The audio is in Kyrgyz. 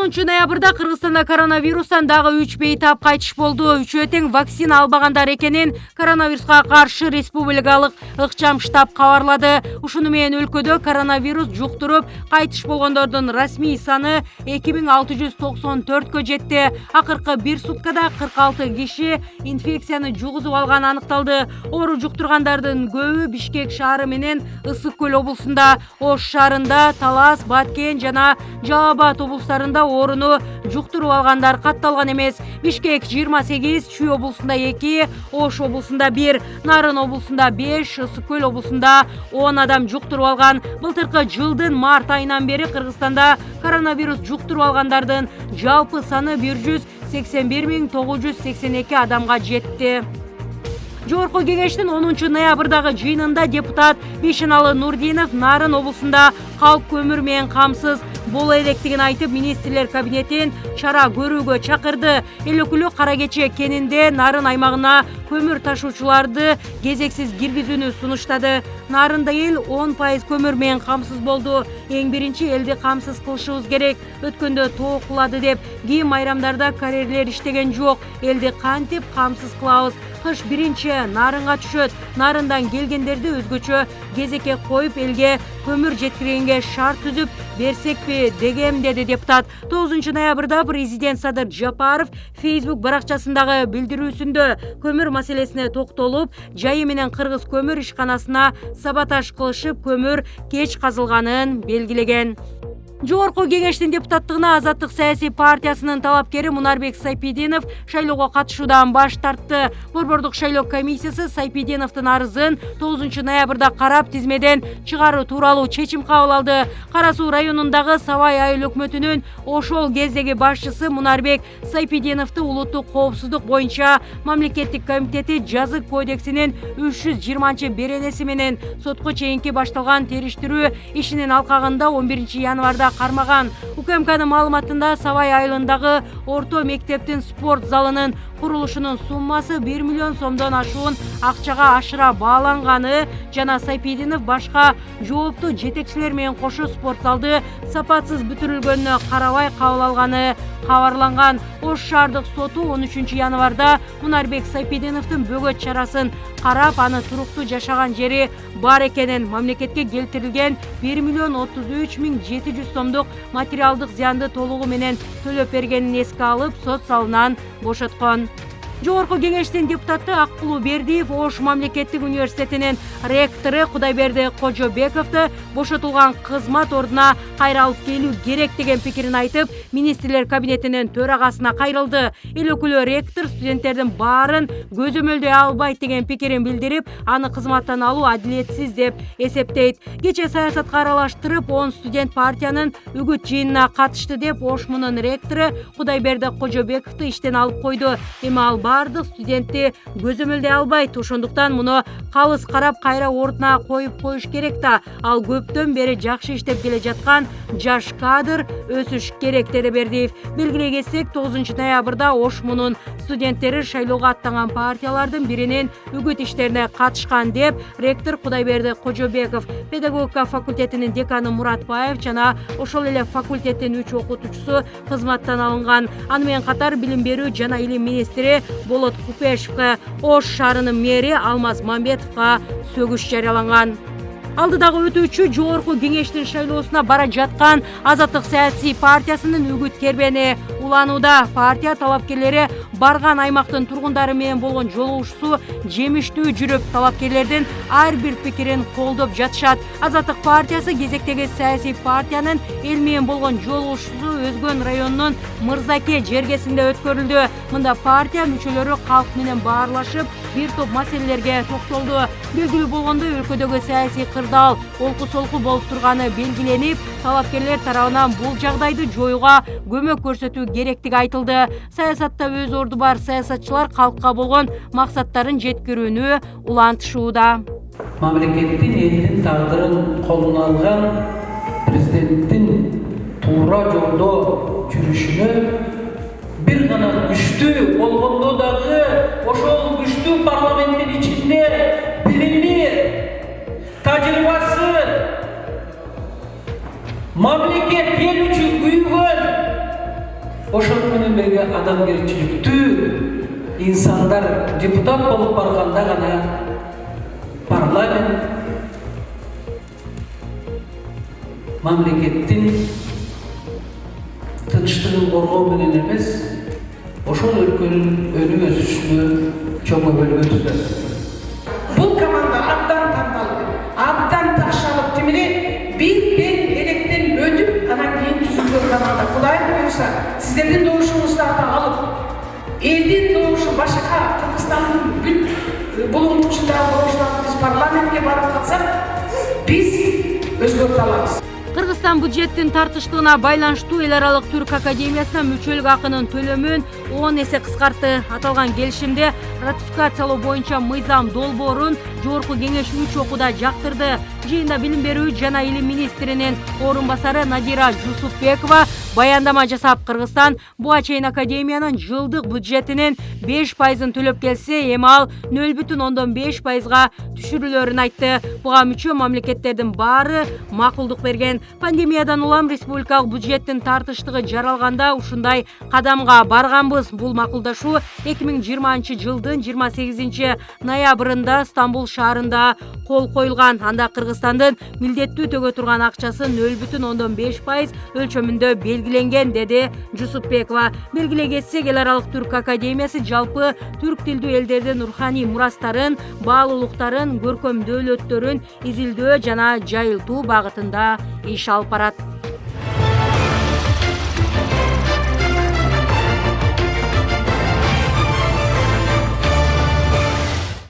10-ноябрда Кыргызстанда коронавирустан дагы 3 бейтап кайтыш болду. Үчөө тең вакцина албагандар экенин коронавируска каршы республикалык ыкчам штаб кабарлады. Ушуну менен өлкөдө коронавирус жуктуруп кайтыш болгондордун расмий саны 2694кө жетти. Акыркы бир суткада 46 киши инфекцияны жугузуп алганы аныкталды. Оору жуктургандардын көбү Бишкек шаары менен Ысык көл облусунда, Ош шаарында, Талас, Баткен жана Жалал Абад облустарында ооруну жуктуруп алгандар катталган эмес. Бишкек 28, Чүй облусунда 2, Ош облусунда 1, Нарын облусунда 5, Ысык көл облусунда 10 адам жуктуруп алган. Былтыркы жылдын март айынан бери Кыргызстанда коронавирус жуктуруп алгандардын жалпы саны 181.982 адамга жетти. Жогорку кеңештин 10-ноябрдагы жыйынында депутат Бишеналы Нурдинов Нарын облусунда калк көмүр менен камсыз боло электигин айтып, министрлер кабинетин чара көрүүгө чакырды. Эл өкүлү Кара Кече кенинде Нарын аймагына көмүр ташуучуларды кезексиз киргизүүнү сунуштады. Нарында эл 10% көмүр менен камсыз болду. Эң биринчи элди камсыз кылышыбыз керек. Өткөндө тоо кулады деп, кийин майрамдарда карьерлер иштеген жок. Элди кантип камсыз кылабыз? Кыш биринчи Нарынга түшөт. Нарындан келгендерди өзгөчө кезекке коюп, элге көмүр жеткиргенге шарт түзүп берсекпи дегем, деди депутат. 9-ноябрда президент Садыр Жапаров Facebook баракчасындагы билдирүүсүндө көмүр маселесине токтолуп, жайы менен Кыргыз көмүр ишканасына саботаж кылышып, көмүр кеч казылганын белгилеген. Жогорку кеңештин депутаттыгына Азаттык саясий партиясынын талапкери Мунарбек Сайпидинов шайлоого катышуудан баш тартты. Борбордук шайлоо комиссиясы Сайпидиновдун арызын 9-ноябрда карап, тизмеден чыгаруу тууралуу чечим кабыл алды. Кара Суу районундагы Сабай айыл өкмөтүнүн ошол кездеги башчысы Мунарбек Сайпидиновду улуттук коопсуздук боюнча мамлекеттик комитети жазык кодексинин 320-беренеси менен сотко чейинки башталган териштирүү ишинин алкагында 11-январда кармаган. УКМКнын маалыматында Сабай айылындагы орто мектептин спорт залынын курулушунун суммасы 1 миллион сомдон ашуун акчага ашыра бааланганы жана Сайпидинов башка жооптуу жетекчилер менен кошо спорт залды сапатсыз бүтүрүлгөнүнө карабай кабыл алганы кабарланган. Ош шаардык соту 13-январда Мунарбек Сайпидиновдун бөгөт чарасын карап, аны туруктуу жашаган жери бар экенин, мамлекетке келтирилген 1 миллион 33.700 сомдук материалдык зыянды толугу менен төлөп бергенин эске алып, сот залынан бошоткон. Жогорку кеңештин депутаты Аккулуу Бердиев Ош мамлекеттик университетинин ректору Кудайберди Кожобековду бошотулган кызмат ордуна кайра алып келүү керек деген пикирин айтып, министрлер кабинетинин төрагасына кайрылды. Эл өкүлү ректор студенттердин баарын көзөмөлдөй албайт деген пикирин билдирип, аны кызматтан алуу адилетсиз деп эсептейт. Кече саясатка аралаштырып 10 студент партиянын үгүт жыйынына катышты деп Ошмунун ректору Кудайберди Кожобековду иштен алып койду. Эми ал бардык студентти көзөмөлдөй албайт. Ошондуктан муну калыс карап кайра ордуна коюп коюш керек да. Ал көптөн бери жакшы иштеп келе жаткан жаш кадр, өсүш керек, деди Бердиев. Белгилей кетсек, 9-ноябрда Ошмунун студенттери шайлоого аттанган партиялардын биринин үгүт иштерине катышкан деп ректор Кудайберди Кожобеков, педагогика факультетинин деканы Муратбаев жана ошол эле факультеттин 3 окутуучусу кызматтан алынган. Аны менен катар билим берүү жана илим министри Болот Купешевке, Ош шаарынын мэри Алмаз Мамбетовго сөгүш жарыяланган. Алдыдагы өтүүчү жогорку кеңештин шайлоосуна бара жаткан Азаттык саясий партиясынын үгүт кербени уланууда. Партия талапкерлери барган аймактын тургундары менен болгон жолугушуусу жемиштүү жүрүп, талапкерлердин ар бир пикирин колдоп жатышат. Азаттык партиясы кезектеги саясий партиянын эл менен болгон жолугушуусу Өзгөн районунун Мырзаке жергесинде өткөрүлдү. Мында партия мүчөлөрү калк менен баарлашып, бир топ маселелерге токтолду. Белгилүү болгондой, өлкөдөгү саясий кырдаал олку-солку болуп турганы белгиленип, талапкерлер тарабынан бул жагдайды жоюуга көмөк көрсөтүү керектиги айтылды. Саясатта өз орду бар саясатчылар калкка болгон максаттарын жеткирүүнү улантышууда. Мамлекеттин элдин тагдырын колуна алган президенттин туура жолдо жүрүшүнө бир гана күчтүү болгондо дагы ошол күчтүү парламенттин ичинде билими, тажрыйбасы, мамлекет ел үчүн күйгөн ошол менен бирге адамгерчиликтүү инсандар депутат болуп барганда гана парламент мамлекеттин тынчтыгын коргоо менен эмес, ошол өлкөнүн өнүп өсүшүнө чоң өбөлгө түзөт. Бұл команда абдан таңдалды, абдан тақшалып, тимине бир электен өтүп, анан кийин түзүлгөн команда. Кудайым буюрса, сиздердин добушуңуздарды алып, элдин добушу башка Кыргызстандын бүт булуңчундагы добуштарды биз парламентке барып катсак, биз өзгөртө алабыз. Кыргызстан бюджеттин тартыштыгына байланыштуу эл аралык түрк академиясына мүчөлүк акынын төлөмүн 10 эсе кыскартты. Аталган келишимде ратификациялоо боюнча мыйзам долбоорун Жогорку кеңеш 3 окууда жактырды. Жыйында билим берүү жана илим министринин орун басары Надира Жусупбекова баяндама жасап, Кыргызстан буга чейин академиянын жылдык бюджетинин 5%-ын төлөп келсе, эми ал 0,5%-га түшүрүлөрүн айтты. Буга мүчө мамлекеттердин баары макулдук берген. Пандемиядан улам республикалык бюджеттин тартыштыгы жаралганда ушундай кадамга барганбыз. Бул макулдашуу 2020 жылдын 28 ноябрында Стамбул шаарында кол коюлган. Анда Кыргызстандын милдеттүү төгө турган акчасы 0,5% өлчөмүндө белгиленген, деди Жусупбекова. Белгилей кетсек, эл аралык түрк академиясы жалпы түрк тилдүү элдердин руханий мурастарын, баалуулуктарын, көркөм дөөлөттөрүн изилдөө жана жайылтуу багытында иш алып барат.